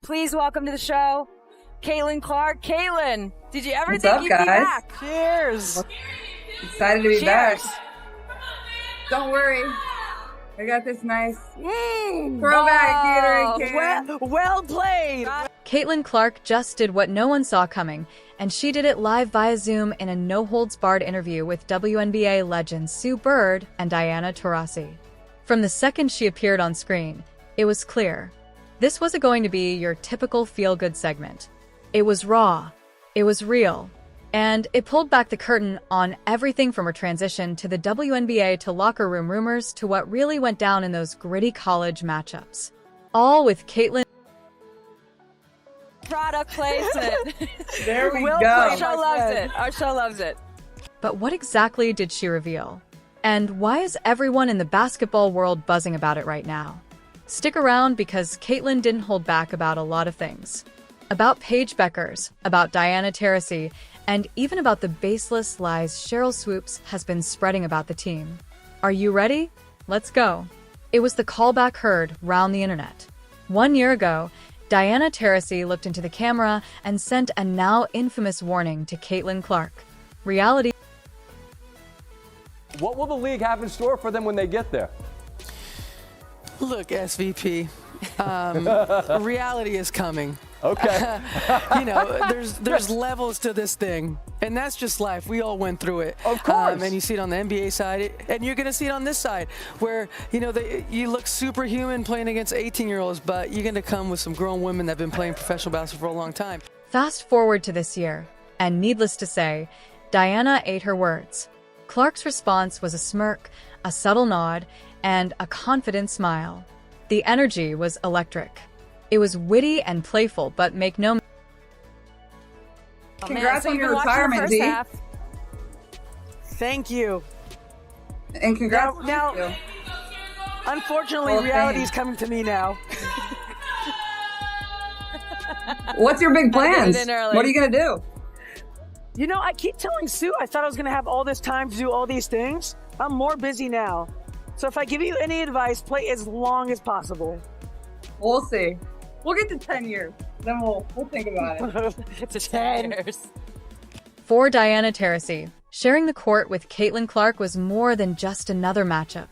Please welcome to the show, Caitlin Clark. Caitlin, did you ever What's think up, you'd guys? be back? Cheers. Excited to be back. Cheers. Don't worry. I got this nice throwback Gatorade can. Well played. Caitlin Clark just did what no one saw coming, and she did it live via Zoom in a no-holds-barred interview with WNBA legends Sue Bird and Diana Taurasi. From the second she appeared on screen, it was clear. This wasn't going to be your typical feel-good segment. It was raw, it was real, and it pulled back the curtain on everything from her transition to the WNBA to locker room rumors to what really went down in those gritty college matchups. All with Caitlin. Product placement. There we Well go. Our show loves it. Our show loves it. But what exactly did she reveal? And why is everyone in the basketball world buzzing about it right now? Stick around because Caitlin didn't hold back about a lot of things. About Paige Beckers, about Diana Taurasi, and even about the baseless lies Cheryl Swoops has been spreading about the team. Are you ready? Let's go. It was the callback heard round the internet. 1 year ago, Diana Taurasi looked into the camera and sent a now infamous warning to Caitlin Clark. Reality. What will the league have in store for them when they get there? Look, SVP, reality is coming. Okay. There's levels to this thing, and that's just life. We all went through it. Of course. And you see it on the NBA side, and you're going to see it on this side, where, you look superhuman playing against 18-year-olds, but you're going to come with some grown women that have been playing professional basketball for a long time. Fast forward to this year, and needless to say, Diana ate her words. Clark's response was a smirk, a subtle nod, and a confident smile. The energy was electric. It was witty and playful, but make no Congrats So on you've your been watching the retirement, first D. half. Thank you. And congrats. Now- to you. Unfortunately, Well, reality is thanks. coming to me now. What's your big Gotta get plans? it in early. What are you going to do? I keep telling Sue I thought I was going to have all this time to do all these things. I'm more busy now. So if I give you any advice, play as long as possible. We'll see. We'll get to 10 years. Then we'll think about it. It's 10 years. For Diana Taurasi, sharing the court with Caitlin Clark was more than just another matchup.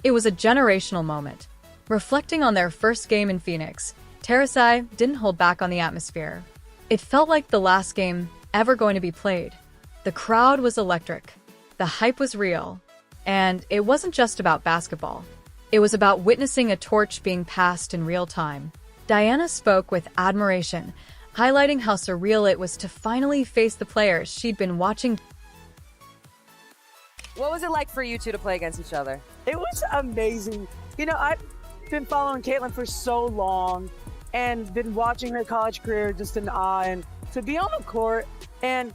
It was a generational moment. Reflecting on their first game in Phoenix, Taurasi didn't hold back on the atmosphere. It felt like the last game ever going to be played. The crowd was electric. The hype was real. And it wasn't just about basketball. It was about witnessing a torch being passed in real time. Diana spoke with admiration, highlighting how surreal it was to finally face the players she'd been watching. What was it like for you two to play against each other? It was amazing. I've been following Caitlin for so long and been watching her college career just in awe. And to be on the court and,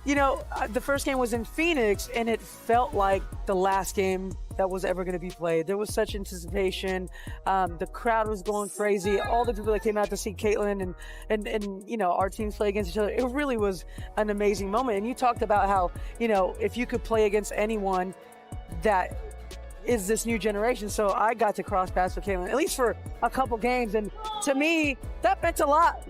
the first game was in Phoenix and it felt like the last game that was ever going to be played. There was such anticipation. The crowd was going crazy. All the people that came out to see Caitlin and our teams play against each other. It really was an amazing moment. And you talked about how, if you could play against anyone that is this new generation. So I got to cross paths with Caitlin, at least for a couple games. And to me, that meant a lot,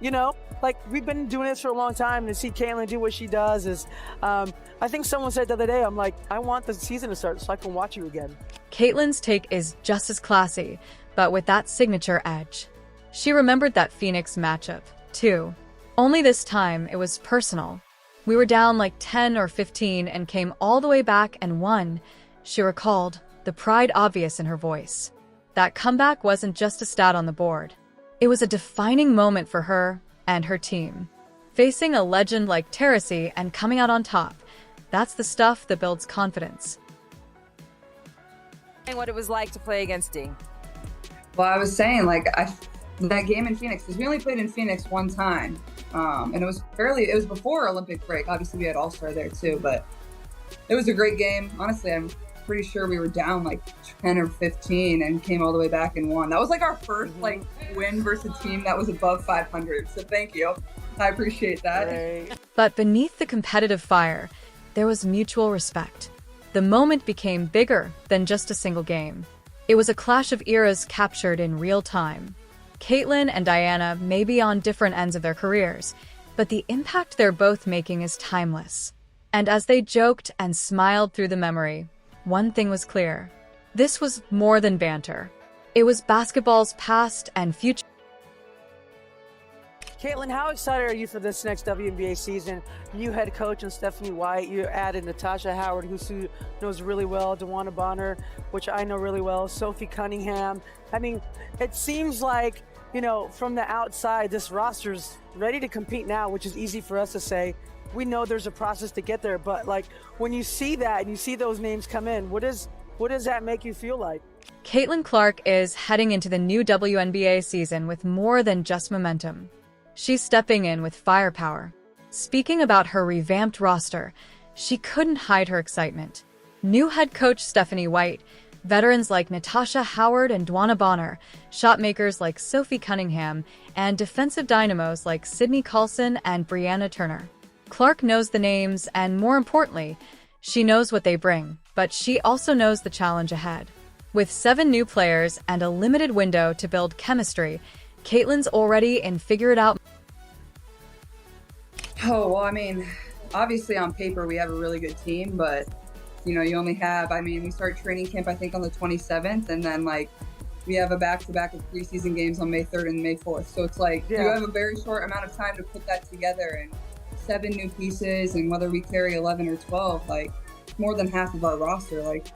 Like, we've been doing this for a long time, and to see Caitlin do what she does is, I think someone said the other day, I'm like, I want the season to start so I can watch you again. Caitlin's take is just as classy, but with that signature edge. She remembered that Phoenix matchup, too. Only this time, it was personal. We were down like 10 or 15 and came all the way back and won, she recalled, the pride obvious in her voice. That comeback wasn't just a stat on the board. It was a defining moment for her and her team. Facing a legend like Taurasi and coming out on top, that's the stuff that builds confidence. And what it was like to play against D. Well, I was saying, that game in Phoenix, because we only played in Phoenix one time. And it was before Olympic break. Obviously, we had All-Star there too, but it was a great game. Honestly, I'm pretty sure we were down like 10 or 15 and came all the way back and won. That was like our first win versus a team that was above 500. So thank you. I appreciate that. Right. But beneath the competitive fire, there was mutual respect. The moment became bigger than just a single game. It was a clash of eras captured in real time. Caitlin and Diana may be on different ends of their careers, but the impact they're both making is timeless. And as they joked and smiled through the memory, one thing was clear. This was more than banter. It was basketball's past and future. Caitlin, how excited are you for this next WNBA season? New head coach and Stephanie White. You added Natasha Howard, who Sue knows really well, DeWanna Bonner, which I know really well, Sophie Cunningham. I mean, it seems like, you know, from the outside, this roster's ready to compete now, which is easy for us to say. We know there's a process to get there, but like when you see that and you see those names come in, what does that make you feel like? Caitlin Clark is heading into the new WNBA season with more than just momentum. She's stepping in with firepower. Speaking about her revamped roster, she couldn't hide her excitement. New head coach Stephanie White, veterans like Natasha Howard and DeWanna Bonner, shotmakers like Sophie Cunningham, and defensive dynamos like Sydney Colson and Brianna Turner. Clark knows the names, and more importantly, she knows what they bring, but she also knows the challenge ahead. With 7 new players and a limited window to build chemistry, Caitlin's already in figure-it-out. Oh, well, I mean, obviously on paper we have a really good team, but, you know, you only have, I mean, we start training camp, I think, on the 27th, and then, like, we have a back-to-back of preseason games on May 3rd and May 4th. So it's like, you have a very short amount of time to put that together, and 7 new pieces, and whether we carry 11 or 12, like, more than half of our roster, like,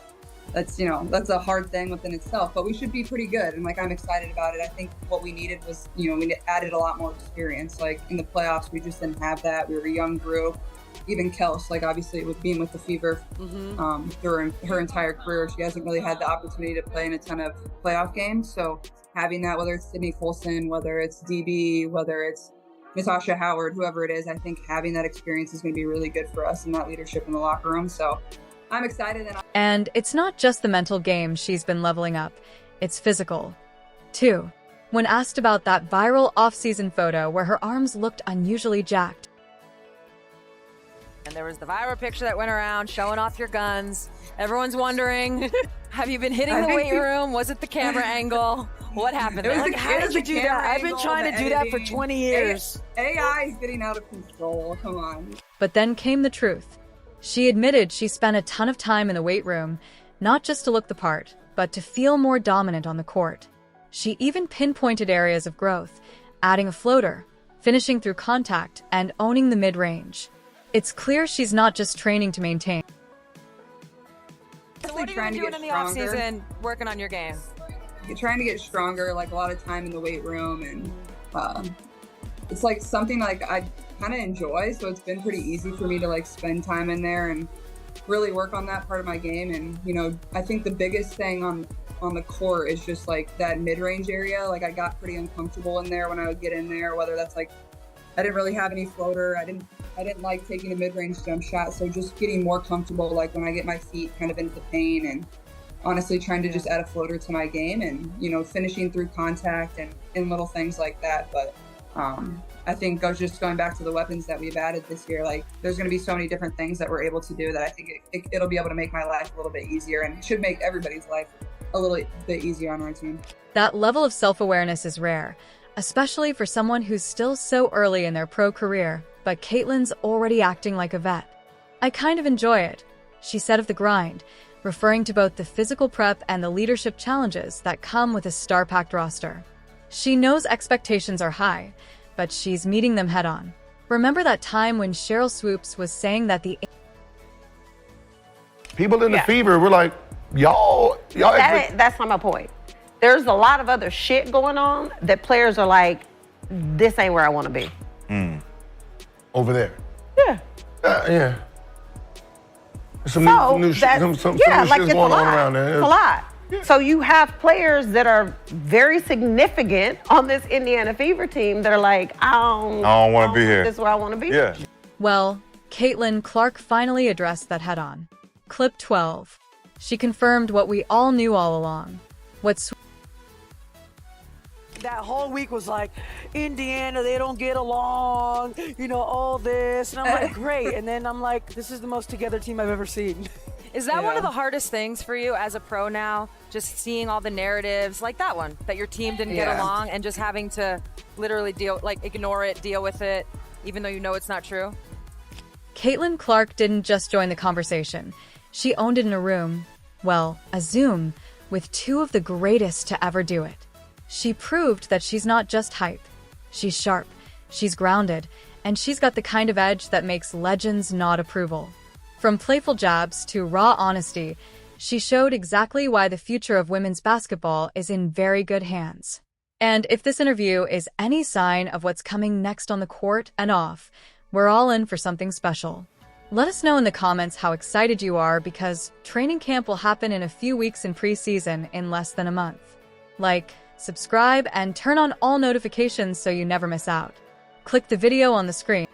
that's, you know, that's a hard thing within itself, but we should be pretty good. And like, I'm excited about it. I think what we needed was, you know, we added a lot more experience. Like in the playoffs, we just didn't have that. We were a young group. Even Kels, like obviously with being with the Fever during her entire career, she hasn't really had the opportunity to play in a ton of playoff games. So having that, whether it's Sydney Colson, whether it's DB, whether it's Natasha Howard, whoever it is, I think having that experience is going to be really good for us and that leadership in the locker room. So I'm excited. And it's not just the mental game she's been leveling up, it's physical, too. When asked about that viral off-season photo where her arms looked unusually jacked. And there was the viral picture that went around showing off your guns. Everyone's wondering, have you been hitting the weight room? Was it the camera angle? What happened there? Like, how did you do that? I've been trying to do that for 20 years. AI is getting out of control. Come on. But then came the truth. She admitted she spent a ton of time in the weight room, not just to look the part, but to feel more dominant on the court. She even pinpointed areas of growth, adding a floater, finishing through contact, and owning the mid-range. It's clear she's not just training to maintain. So what are you doing in the off-season working on your game? You're trying to get stronger, like a lot of time in the weight room, and it's like something like I kind of enjoy, so it's been pretty easy for me to like spend time in there and really work on that part of my game. And you know, I think the biggest thing on the court is just like that mid-range area. Like I got pretty uncomfortable in there when I would get in there, whether that's like I didn't really have any floater, I didn't like taking a mid-range jump shot, so just getting more comfortable like when I get my feet kind of into the paint, and honestly trying to just add a floater to my game, and you know, finishing through contact and little things like that. But I think just going back to the weapons that we've added this year, like there's going to be so many different things that we're able to do that I think it'll be able to make my life a little bit easier, and it should make everybody's life a little bit easier on our team. That level of self-awareness is rare, especially for someone who's still so early in their pro career, but Caitlin's already acting like a vet. I kind of enjoy it, she said of the grind, referring to both the physical prep and the leadership challenges that come with a star-packed roster. She knows expectations are high, but she's meeting them head-on. Remember that time when Cheryl Swoops was saying that the people in the Fever were like, y'all. That's not my point. There's a lot of other shit going on that players are like, this ain't where I want to be. Over there. Yeah. Yeah. Some So new that's, some new like shit's it's going a on lot. around there. It's a lot. Yeah. So you have players that are very significant on this Indiana Fever team that are like, I don't want to be here. This is where I want to be. Yeah. Well, Caitlin Clark finally addressed that head-on. Clip 12. She confirmed what we all knew all along. That whole week was like, Indiana, they don't get along, you know, all this. And I'm like, great. And then I'm like, this is the most together team I've ever seen. Is that one of the hardest things for you as a pro now? Just seeing all the narratives like that one, that your team didn't get along and just having to literally ignore it, deal with it, even though you know it's not true? Caitlin Clark didn't just join the conversation. She owned it in a room, well, a Zoom, with two of the greatest to ever do it. She proved that she's not just hype. She's sharp, she's grounded, and she's got the kind of edge that makes legends nod approval. From playful jabs to raw honesty, she showed exactly why the future of women's basketball is in very good hands. And if this interview is any sign of what's coming next on the court and off, we're all in for something special. Let us know in the comments how excited you are, because training camp will happen in a few weeks in preseason in less than a month. Like, subscribe, and turn on all notifications so you never miss out. Click the video on the screen.